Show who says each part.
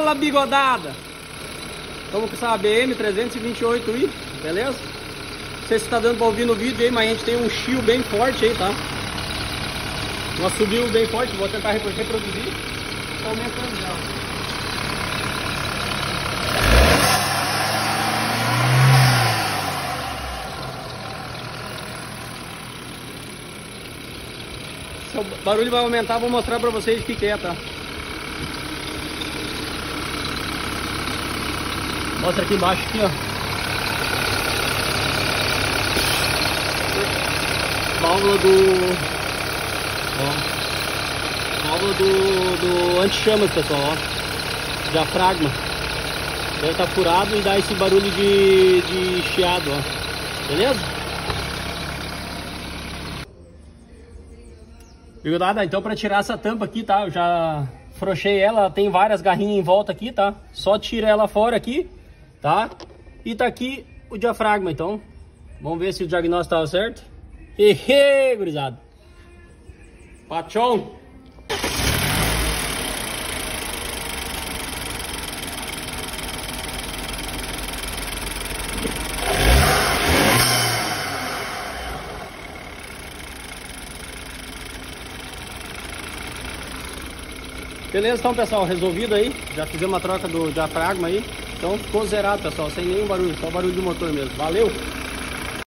Speaker 1: Fala, bigodada! Estamos com essa ABM 328i, beleza? Não sei se está dando para ouvir no vídeo aí, mas a gente tem um chiu bem forte aí, tá? Nós subimos bem forte, vou tentar reproduzir. Tá aumentando já. Se o barulho vai aumentar, vou mostrar para vocês o que é, tá? Mostra aqui embaixo, aqui, ó. Válvula do anti-chamas, pessoal, ó. Diafragma. Deve estar furado e dá esse barulho de chiado, ó. Beleza? Bigodada, então para tirar essa tampa aqui, tá? Eu já frouxei ela, tem várias garrinhas em volta aqui, tá? Só tira ela fora aqui, tá? E tá aqui o diafragma, então. Vamos ver se o diagnóstico estava certo. Hehe, gurizada. Pachão. Beleza, então, pessoal, resolvido aí. Já fizemos uma troca do diafragma aí. Então ficou zerado, pessoal, sem nenhum barulho, só barulho de motor mesmo. Valeu!